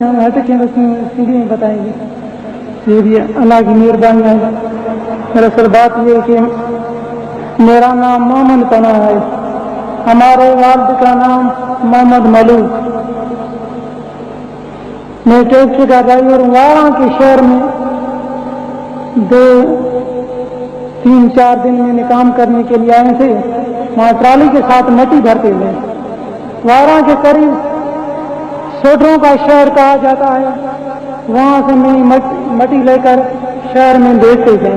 میں بتائیں گے یہ بھی اللہ کی مہربانی ہے. دراصل بات یہ کہ میرا نام محمد پناہ ہے. ہمارے والد کا نام محمد ملوک. میں ٹیکسی کا ڈرائیور وہاں کے شہر میں 2-3-4 دن میں کام کرنے کے لیے آئے تھے. وہاں ٹرالی کے ساتھ مٹی بھرتے ہوئے وہاں کے قریب سوٹروں کا شہر کہا جاتا ہے. وہاں سے میں مٹی لے کر شہر میں بیچتے تھے.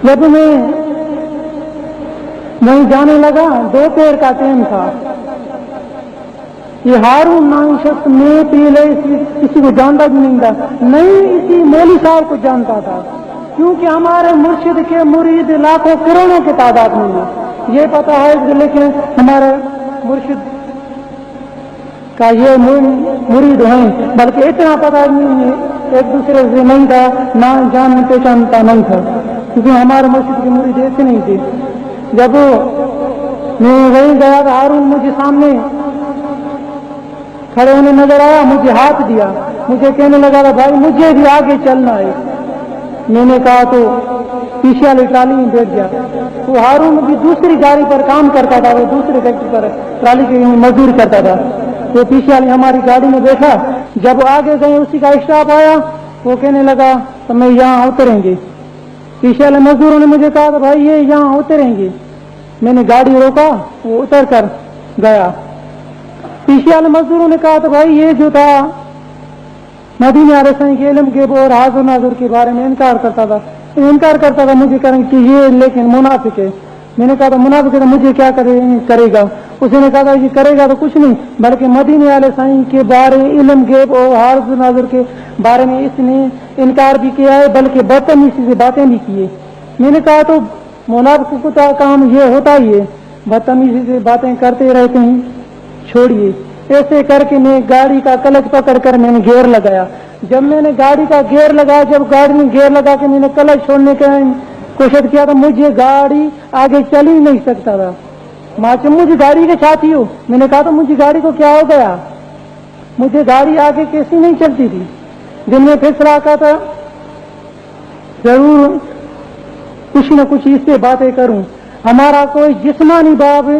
جب میں وہیں جانے لگا دوپہر کا ٹائم تھا. یہ ہارون نام شخص میں پہلے کسی کو جانتا بھی نہیں تھا, نہیں اسی مولوی صاحب کو جانتا تھا, کیونکہ ہمارے مرشد کے مرید لاکھوں کروڑوں کی تعداد میں ہے. یہ پتا ہے لیکن ہمارے مرشد کا یہ مرید ہیں, بلکہ اتنا پتا نہیں ہے ایک دوسرے سے نہیں تھا, نہ جان پہچانتا نہیں تھا, کیونکہ ہمارے مرشد کے مرید ایسے نہیں تھے. جب میں وہیں گیا تو ہارون مجھے سامنے کھڑے ہونے نظر آیا, مجھے ہاتھ دیا, مجھے کہنے لگا تھا بھائی مجھے بھی آگے چلنا ہے. میں نے کہا تو پیچھے والی ٹرالی میں بیٹھ گیا. وہ ہارون بھی دوسری گاڑی پر کام کرتا تھا, وہ دوسرے فیکٹری پر ٹرالی کی مزدوری کرتا تھا. وہ پیچھے والی ہماری گاڑی میں بیٹھا. جب آگے گئے اسی کا اسٹاپ آیا, وہ کہنے لگا تو میں یہاں اتریں گے. پیچھے والے مزدوروں نے مجھے کہا تھا بھائی یہ یہاں اتریں گے. میں نے گاڑی روکا, وہ اتر کر گیا. پیچھے والے مزدوروں نے کہا تھا بھائی یہ جو تھا مدینے علیہ السلام کے علم کے اور حاضر ناظر کے بارے میں انکار کرتا تھا مجھے کریں کہ یہ لیکن منافق ہے. میں نے کہا تھا منافق ہے تو مجھے کیا کرے گا. اس نے کہا تھا یہ کرے گا تو کچھ نہیں, بلکہ مدینے علیہ السلام کے بارے علم غیب اور حاضر ناظر کے بارے میں اس نے انکار بھی کیا ہے, بلکہ بدتمیزی سے باتیں بھی کی ہے. میں نے کہا تو منافق کا کام یہ ہوتا ہی ہے, بدتمیزی سے باتیں کرتے رہتے ہیں, چھوڑیے. ایسے کر کے میں گاڑی کا کلچ پکڑ کر میں نے گیئر لگایا. جب میں نے گاڑی کا گیئر لگایا, جب گاڑی میں گیئر لگا کے میں نے کلچ چھوڑنے کی کوشش کیا تو مجھے گاڑی آگے چل ہی نہیں سکتا تھا. مجھے گاڑی کے ساتھی ہو, میں نے کہا تو مجھے گاڑی کو کیا ہو گیا, مجھے گاڑی آگے کیسی نہیں چلتی تھی. دن میں فیصلہ کا تھا ضرور کچھ نہ کچھ اس سے باتیں کروں. ہمارا کوئی جسمانی باب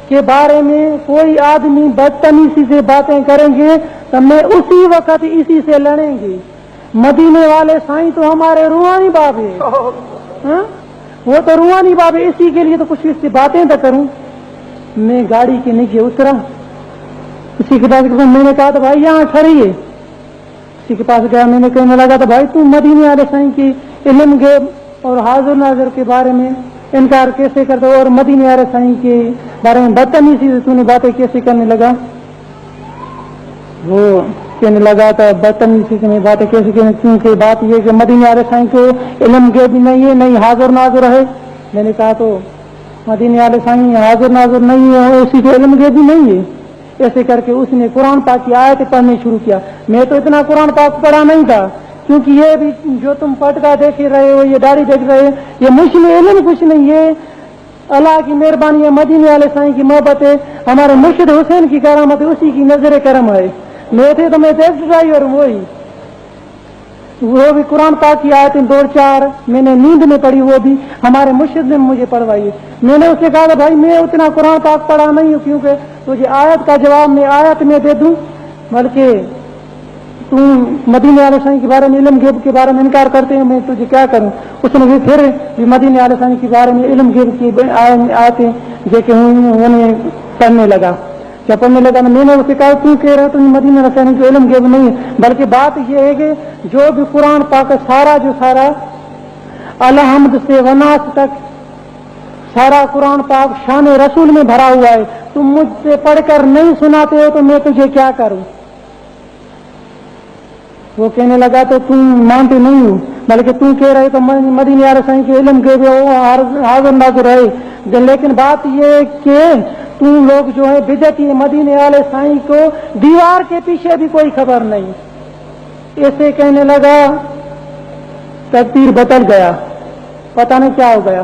کے بارے میں کوئی آدمی بدتمیزی سے باتیں کریں گے تو میں اسی وقت اسی سے لڑیں گے. مدینے والے سائیں تو ہمارے روحانی باب ہے, وہ تو روحانی باب ہے, اسی کے لیے تو کچھ اس سے باتیں تو کروں. میں گاڑی کے نیچے اترا, اسی کے پاس میں نے کہا تو بھائی یہاں ٹھہریے. اسی کے پاس گیا, میں نے کہنے لگا تو بھائی تم مدینے والے سائیں کی علم غیب اور حاضر ناظر کے بارے میں انکار کیسے کرتا اور مدینے والے سائیں کے بارے میں بدتمیزی سے تو نے باتیں کیسے کرنے لگا. وہ کہنے لگا تھا بدتمیزی سے میں باتیں کیسے کرنے, کیونکہ بات یہ کہ مدینے والے سائیں کو علم غیب بھی نہیں ہے, نہیں حاضر ناظر ہے. میں نے کہا تو مدینے والے سائیں حاضر ناظر نہیں ہے, اسی کو علم غیب بھی نہیں ہے. ایسے کر کے اس نے قرآن پاک کی آیت پڑھنے شروع کیا. میں تو اتنا قرآن پاک پڑھا نہیں تھا, کیونکہ یہ بھی جو تم پٹکا دیکھ رہے ہو, یہ داڑھی دیکھ رہے ہو, یہ مجھ میں علم کچھ نہیں ہے. اللہ کی مہربانی ہے, مدینے والے سائیں کی محبت ہے, ہمارے مرشد حسین کی کرامت ہے, اسی کی نظر کرم ہے. میں تھے تو میں ٹیکسی ڈرائیور وہی, وہ بھی قرآن پاک کی آیتیں 2-4 میں نے نیند میں پڑھی, وہ بھی ہمارے مرشد نے مجھے پڑھوائی. میں نے اس سے کہا تھا بھائی میں اتنا قرآن پاک پڑھا نہیں ہوں, کیونکہ تجھے آیت کا جواب میں آیت میں دے دوں, بلکہ تم مدینے والے سائیں کے بارے میں علم غیب کے بارے میں انکار کرتے ہیں, میں تجھے کیا کروں. اس نے بھی پھر بھی مدینے والے سائیں کے بارے میں علم غیب کی آیتیں دیکھے انہیں پڑھنے لگا. جب پڑھنے لگا میں نے اسے کہا کیوں کہہ رہا تم مدینے والے سائیں کے علم غیب نہیں ہے, بلکہ بات یہ ہے کہ جو بھی قرآن پاک سارا الحمد سے وناس تک سارا قرآن پاک شان رسول میں بھرا ہوا ہے. تم مجھ سے پڑھ کر نہیں سناتے ہو تو میں تجھے کیا کروں. وہ کہنے لگا تو تم مانتے نہیں ہو, بلکہ تم کہہ رہے تو مدینے والے سائیں کے علم غیب حاضر ناظر ہے. لیکن بات یہ ہے کہ تم لوگ جو ہے بدعتی مدینے والے سائیں کو دیوار کے پیچھے بھی کوئی خبر نہیں. ایسے کہنے لگا, تقدیر بدل گیا, پتہ نہیں کیا ہو گیا.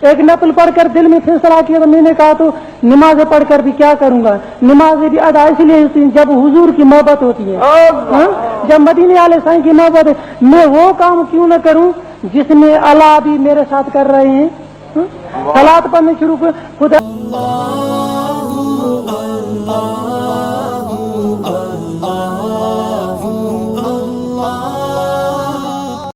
ایک نفل پڑھ کر دل میں فیصلہ کیا تو میں نے کہا تو نمازیں پڑھ کر بھی کیا کروں گا، نمازیں بھی ادا اس لیے ہوتی ہیں جب حضور کی محبت ہوتی ہے، جب مدینے والے سائیں کی محبت ہے، میں وہ کام کیوں نہ کروں جس میں اللہ بھی میرے ساتھ کر رہے ہیں، صلوات پڑھنے شروع کر خدا